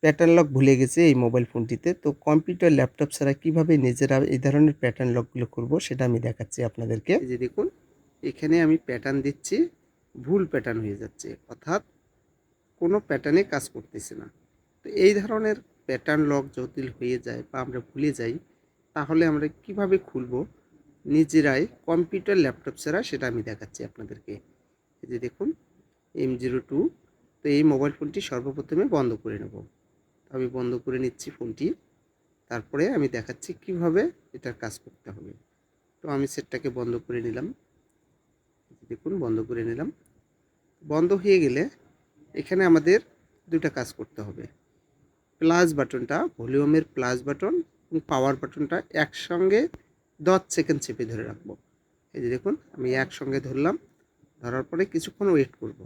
Pattern lock ভুলে গেছি এই মোবাইল ফোনটিতে। তো কম্পিউটার, ল্যাপটপ ছাড়া কিভাবে নিজেরা এই ধরনের প্যাটার্ন লকগুলো করব সেটা আমি দেখাচ্ছি আপনাদেরকে। এই যে দেখুন, এখানে আমি প্যাটার্ন দিচ্ছি, ভুল প্যাটার্ন হয়ে যাচ্ছে। অর্থাৎ কোনো প্যাটার্নে কাজ করতেছে না। তো এই ধরনের প্যাটার্ন লক যদি হয়ে যায় বা আমরা ভুলে যাই, তাহলে আমরা কিভাবে খুলবো নিজেরাই কম্পিউটার, ল্যাপটপ ছাড়া সেটা আমি দেখাচ্ছি আপনাদেরকে। এই যে দেখুন, M02। তো এই মোবাইল ফোনটি সর্বপ্রথমে বন্ধ করে নেব। আমি বন্ধ করে নিচ্ছি ফোনটি। তারপরে আমি দেখাচ্ছি কিভাবে এটার কাজ করতে হবে। তো আমি সেটটাকে বন্ধ করে নিলাম। দেখুন, বন্ধ করে নিলাম। বন্ধ হয়ে গেলে এখানে আমাদের দুটা কাজ করতে হবে। প্লাস বাটনটা, ভলিউমের প্লাস বাটন এবং পাওয়ার বাটনটা একসঙ্গে 10 সেকেন্ড চেপে ধরে রাখবো। এই যে দেখুন, আমি একসঙ্গে ধরলাম। ধরার পরে কিছুক্ষণ ওয়েট করব।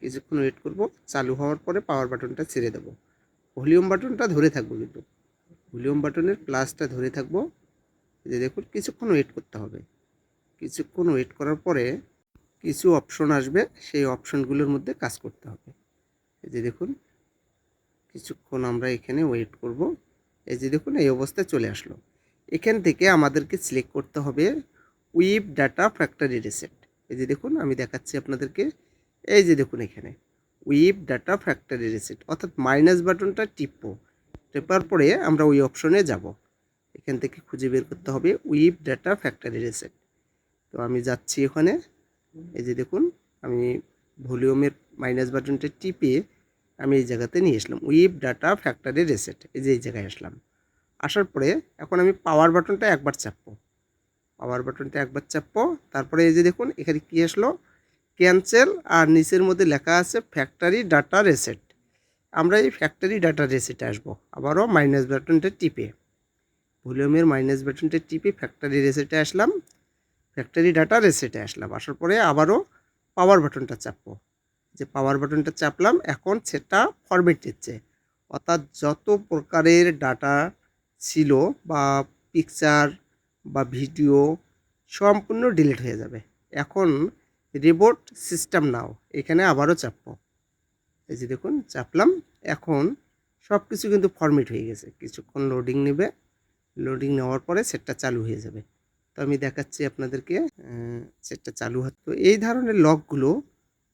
কিছুক্ষণ ওয়েট করব। চালু হওয়ার পরে পাওয়ার বাটনটা ছেড়ে দেব। ভলিউম বাটনটা ধরে থাকবো কিন্তু। ভলিউম বাটনের প্লাসটা ধরে থাকবো। এই যে দেখুন, কিছুক্ষণ ওয়েট করতে হবে। কিছুক্ষণ ওয়েট করার পরে কিছু অপশন আসবে, সেই অপশনগুলোর মধ্যে কাজ করতে হবে। এই যে দেখুন, কিছুক্ষণ আমরা এখানে ওয়েট করব। এই যে দেখুন, এই অবস্থায় চলে আসলো। এখান থেকে আমাদেরকে সিলেক্ট করতে হবে উইপ ডাটা ফ্যাক্টরি রিসেট। এই যে দেখুন, আমি দেখাচ্ছি আপনাদেরকে। এই যে দেখুন, এখানে উইপ ডাটা ফ্যাক্টরি রিসেট, অর্থাৎ মাইনাস বাটনটা টিপবো। টেপার পরে আমরা ওই অপশনে যাব। এখান থেকে খুঁজে বের করতে হবে উইপ ডাটা ফ্যাক্টরি রিসেট। তো আমি যাচ্ছি ওখানে। এই যে দেখুন, আমি ভলিউমের মাইনাস বাটনটা টিপে আমি এই জায়গাতে নিয়ে আসলাম, উইপ ডাটা ফ্যাক্টরি রিসেট। এই যে এই জায়গায় আসলাম। আসার পরে এখন আমি পাওয়ার বাটনটা একবার চাপবো। পাওয়ার বাটনটা একবার চাপবো। তারপরে এই যে দেখুন, এখানে কি আসলো, ক্যান্সেল, আর নিচের মধ্যে লেখা আছে ফ্যাক্টরি ডাটা রিসেট। আমরা এই ফ্যাক্টরি ডাটা রিসেটে আসবো। আবারও মাইনাস বাটনটা টিপে, ভলিউমের মাইনাস বাটনটা টিপে ফ্যাক্টরি রিসেটে আসলাম। ফ্যাক্টরি ডাটা রিসেটে আসলাম। আসার পরে আবারও পাওয়ার বাটনটা চাপবো। যে পাওয়ার বাটনটা চাপলাম, এখন সেটা ফরম্যাট নিচ্ছে। অর্থাৎ যত প্রকারের ডাটা ছিল বা পিকচার বা ভিডিও সম্পূর্ণ ডিলিট হয়ে যাবে। এখন রিবোট সিস্টেম নাও, এখানে আবারও চাপবো। এই যে দেখুন, চাপলাম। এখন সব কিছু কিন্তু ফরম্যাট হয়ে গেছে। কিছুক্ষণ লোডিং নেবে। লোডিং নেওয়ার পরে সেটটা চালু হয়ে যাবে। তো আমি দেখাচ্ছি আপনাদেরকে, সেটটা চালু হচ্ছে। তো এই ধরনের লকগুলো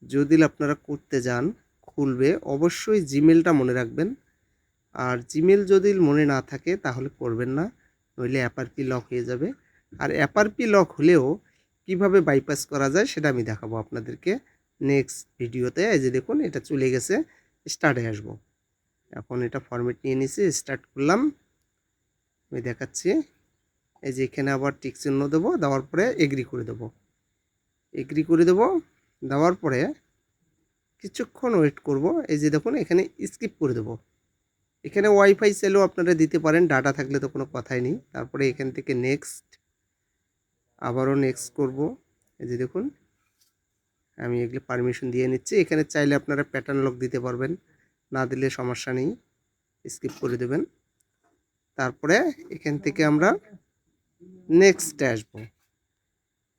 যদি আপনারা করতে যান, খুলবে অবশ্যই জিমেলটা মনে রাখবেন। আর জিমেল যদি মনে না থাকে তাহলে করবেন না, নইলে অ্যাপারপি লক হয়ে যাবে। আর অ্যাপারপি লক হলেও কিভাবে বাইপাস করা যায় সেটা আমি দেখাবো আপনাদেরকে নেক্সট ভিডিওতে। এই যে দেখুন, এটা চলে গেছে। স্টার্টে আসবো। এখন এটা ফরম্যাট নিয়ে নিছি, স্টার্ট করলাম। আমি দেখাচ্ছি। এই যে এখানে আবার টিক চিহ্ন দেবো, দেওয়ার পরে এগ্রি করে দেবো। এগ্রি করে দেবো। দেওয়ার পরে কিছুক্ষণ ওয়েট করব। এই যে দেখুন, এখানে স্কিপ করে দেবো। এখানে ওয়াইফাই চাইলেও আপনারা দিতে পারেন, ডাটা থাকলে তো কোনো কথাই নেই। তারপরে এখান থেকে নেক্সট, আবারও নেক্সট করব। এই যে দেখুন, আমি এগুলো পারমিশন দিয়ে নিচ্ছি। এখানে চাইলে আপনারা প্যাটার্ন লক দিতে পারবেন, না দিলে সমস্যা নেই, স্কিপ করে দেবেন। তারপরে এখান থেকে আমরা নেক্সটে আসব।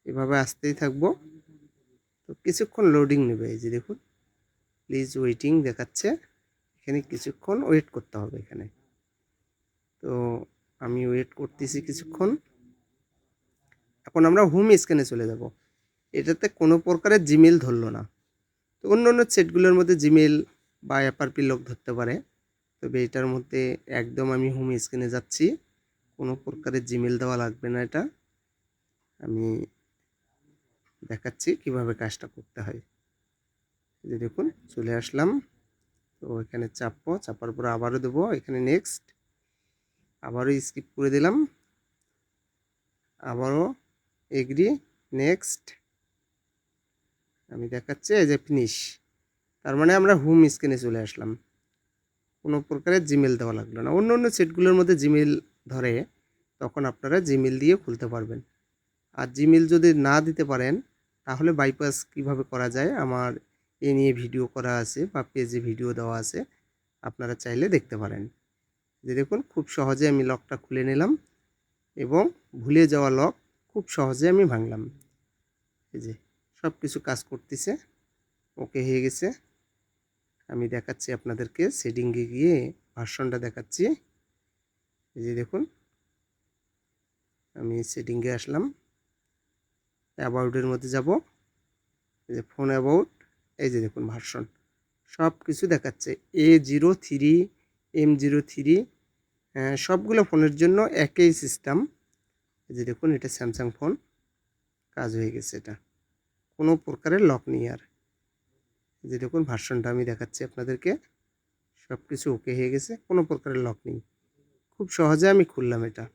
এভাবে আসতেই থাকবো। তো কিছুক্ষণ লোডিং নেবে। এই যে দেখুন, প্লিজ ওয়েটিং দেখাচ্ছে। এখানে কিছুক্ষণ ওয়েট করতে হবে এখানে। তো আমি ওয়েট করতেছি কিছুক্ষণ। এখন আমরা হোম স্ক্রিনে চলে যাব। এটাতে কোনো প্রকারের জিমেল ধরলো না। তো অন্য অন্য সেটগুলোর মধ্যে জিমেল বা অ্যাপারপি লক ধরতে পারে, তবে এটার মধ্যে একদম আমি হোম স্ক্রিনে যাচ্ছি। কোনো প্রকারের জিমেল দেওয়া লাগবে না। এটা আমি দেখাচ্ছি কিভাবে কাজটা করতে হয়। যে দেখুন, চলে আসলাম। তো এখানে চাপবো, চাপার পরে আবারও দেবো এখানে নেক্সট, আবারও স্কিপ করে দিলাম, আবারও এগ্রি, নেক্সট। আমি দেখাচ্ছি এই যে ফিনিশ। তার মানে আমরা হোম স্ক্রিনে চলে আসলাম। কোনো প্রকারের জিমেল দেওয়া লাগলো না। অন্য অন্য সেটগুলোর মধ্যে জিমেল ধরে, তখন আপনারা জিমেল দিয়ে খুলতে পারবেন। আর জিমেল যদি না দিতে পারেন, তাহলে বাইপাস কিভাবে করা যায় আমার এ নিয়ে ভিডিও করা আছে বা পেজে ভিডিও দেওয়া আছে, আপনারা চাইলে দেখতে পারেন। যে দেখুন, খুব সহজে আমি লকটা খুলে নিলাম এবং ভুলে যাওয়া লক খুব সহজে আমি ভাঙলাম। এই যে সব কিছু কাজ করতেছে, ওকে হয়ে গেছে। আমি দেখাচ্ছি আপনাদেরকে সেটিংয়ে গিয়ে ভার্সনটা দেখাচ্ছি। এই যে দেখুন, আমি সেটিংয়ে আসলাম, অ্যাবাউটের মধ্যে যাব, এই যে ফোন অ্যাবাউট, এই যে দেখুন ভার্সন সব কিছু দেখাচ্ছে। A03, M03, সবগুলো ফোনের জন্য একই সিস্টেম। এই যে দেখুন, এটা স্যামসাং ফোন, কাজ হয়ে গেছে, এটা কোনো প্রকারের লক নেই আর। এই যে দেখুন ভার্সনটা আমি দেখাচ্ছি আপনাদেরকে, সব কিছু ওকে হয়ে গেছে, কোনো প্রকারের লক নেই। খুব সহজে আমি খুললাম এটা।